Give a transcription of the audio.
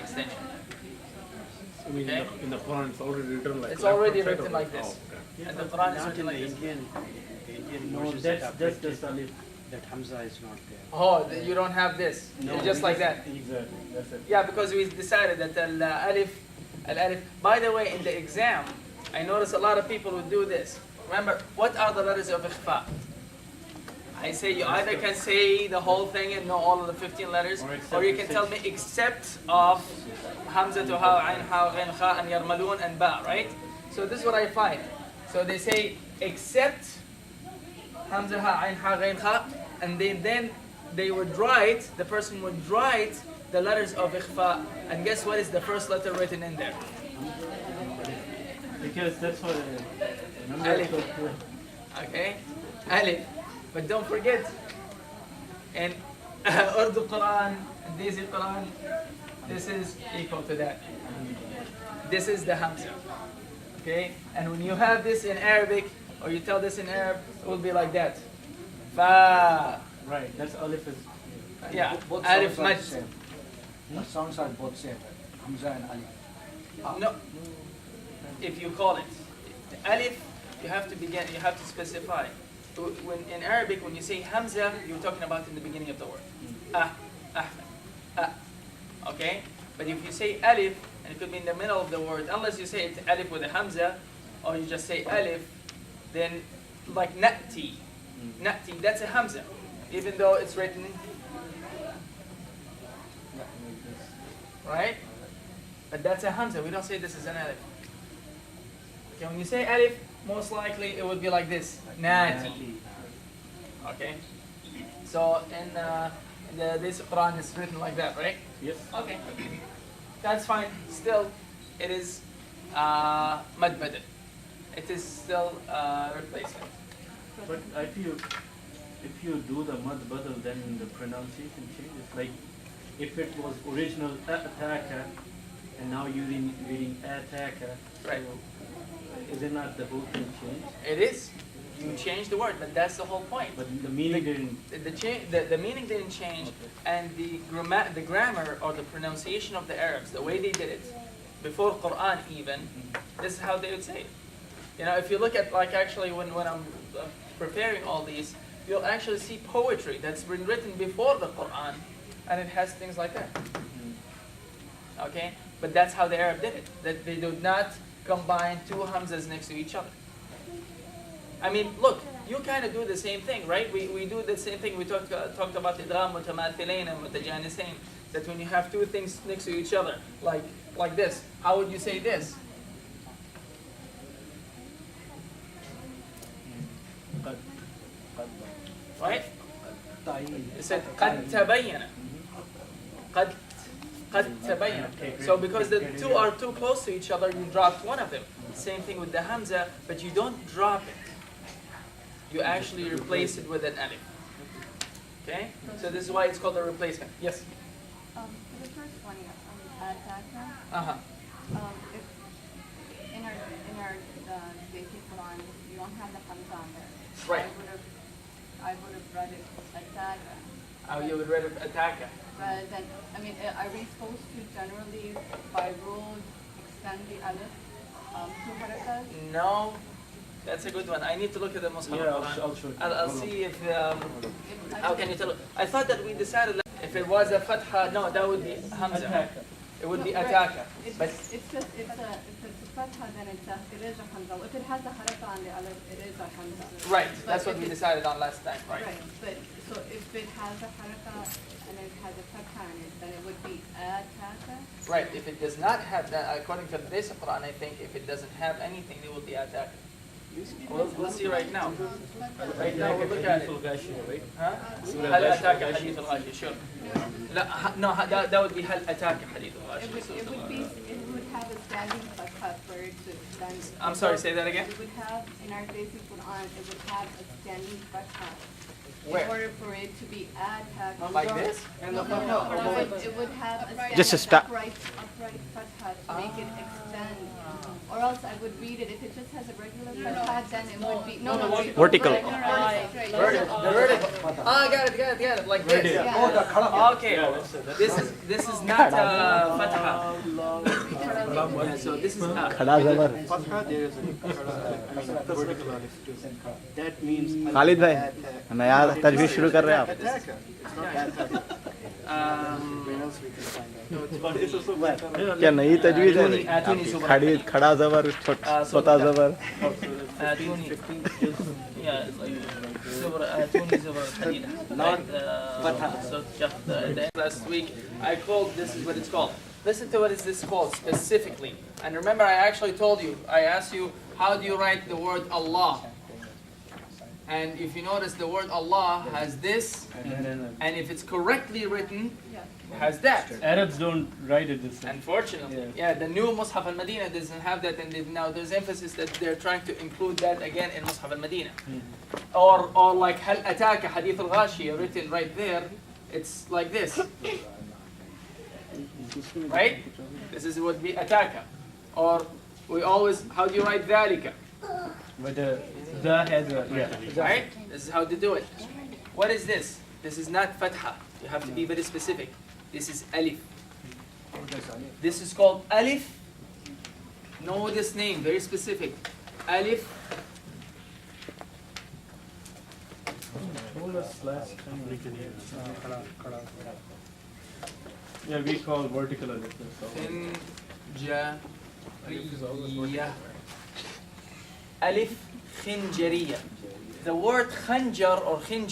extension. I mean, Okay. in the Quran, it's already written like. It's already left-hand written side like or- this. Oh, okay. Yeah, And the but Quran is not written in like the this. Indian No, versions that's adapted just alif. that Hamza is not there. Oh, you don't have this. No, You're just like that. Exactly. That's it. Yeah, because we decided that al-alif. By the way, in the exam, I notice a lot of people who do this. Remember, what are the letters of ikhfa? I say you either can say the whole thing and know all of the 15 letters, or you can tell me except of hamza to ha, ain, ha, ghain, kha, and yarmalun and ba, right? So this is what I find. So they say except hamza, ha, ain, ha, ghain, kha, and then they would write, the person would write the letters of ikhfa, and guess what is the first letter written in there? Because that's what. Remember. Alif. Okay? Alif. But don't forget, in Urdu Quran, and Desi Quran, this is equal to that. This is the Hamza. Okay? And when you have this in Arabic, or you tell this in Arab, it will be like that. Fa. Right. That's alif is. Yeah. Both Alif sounds are Mad. the same. The sounds are both same. Hamza and Ali. No. If you call it Alif, you have to specify. When in Arabic, when you say Hamza, you're talking about in the beginning of the word. Ahmed, ah. Okay? But if you say Alif, and it could be in the middle of the word, unless you say it Alif with a Hamza, or you just say Alif, then like Na'ti. Na'ti, that's a Hamza. Even though it's written, right? But that's a Hamza. We don't say this is an Alif. Okay, when you say Alif, most likely it would be like this. Nati. Okay? So in this Quran is written like that, right? Yes. Okay. That's fine. Still, it is mad badal. It is still replacement. But I feel if you do the mad badal, then the pronunciation changes. Like if it was original attacker, and now you're reading attacker. Right. So, is it not the whole thing changed? It is. You change the word, but that's the whole point. But the meaning didn't. The meaning didn't change, and the grammar or the pronunciation of the Arabs, the way they did it, before Quran even, this is how they would say it. You know, if you look at like actually when I'm preparing all these, you'll actually see poetry that's been written before the Quran, and it has things like that. Okay, but that's how the Arab did it. That they do not combine two hamzas next to each other. I mean, look, you kind of do the same thing, right? We do the same thing. We talked about idgham mutamathilain and mutajanisain. That when you have two things next to each other, like this, how would you say this? Right? It said قد تبين. قد تبين. So because the two are too close to each other, you dropped one of them. Same thing with the hamza, but you don't drop it. You actually replace it with an alif. Okay? So this is why it's called a replacement. Yes? For the first one, attacker, Uh-huh. if in our basic Quran, you don't have the hamza on there. Right. I would have read it attacker. How you would read it attacker. Rather than, I mean, are we supposed to generally, by rule, extend the alif to harakat? No. That's a good one. I need to look at the Muslim Yeah, Quran. I'll show you. I'll see if how can you tell? I thought that we decided that if it was a fatha, no, that would be hamza. It would be No, right. attacker. It's But just, if it's a fatha, then it is a hamza. If it has a haraka on the alif, it is a hamza. right, But that's what if we it- decided on last time, right? Right, but so if it has a haraka and it has a fatha on it, then it would be attacker. Right. If it does not have that, according to this Quran, I think if it doesn't have anything, it will be attacker. We'll see right now. Right now we'll look at it. ها؟ هل أتاك حديث الغاشية؟ Sure. لا no that would be هل أتاك حديث It would الغاشية. it would have a standing fatha for it to extend. I'm sorry, say that again. It would have in our basic Quran, it would have a standing fatha. Where? In order for it to be attacker. Like this? No, it would have a Just a standing upright fatha to make it extend. Or else I would read it, if it just has a regular fatha, then it would be, Vertical. Right. Vertical. The vertical. Ah, got it. Like this. Yeah. Oh, the khada. Okay. This is not fatha. Yeah, so this is खड़ा जबर Fatha, there is a vertical alif too. That means Khalid भाई नया तजवीज शुरू कर रहे हैं आप attacker. It's not attacker. Where else we can find that? क्या नई तजवीज है आतूनी सुबह। खड़ी खड़ा जबर छोटा जबर آتوني. Yeah, it's like زبر آتوني زبر حديدة. Not So just last week I called, this is what it's called. Listen to what is this called specifically. And remember, I actually told you, I asked you, how do you write the word Allah? And if you notice, the word Allah has this, and if it's correctly written, it has that. Arabs don't write it this way. Unfortunately, yeah, the new Mus'haf al-Madina doesn't have that, and now there's emphasis that they're trying to include that again in Mus'haf al-Madina. Or like Hal Ataka Hadith al-Ghashiyah written right there, it's like this, right? This is what be Ataka. Or we always, how do you write Dhalika? But the has a, Right? This is how to do it. What is this? This is not Fatha. You have to be very specific. This is Alif. This is called Alif. Know this name, very specific. Alif. told us last time. Yeah, we call vertical alif. That's Khinjariyah. Alif Khinjariyah. The word khanjar or khinjar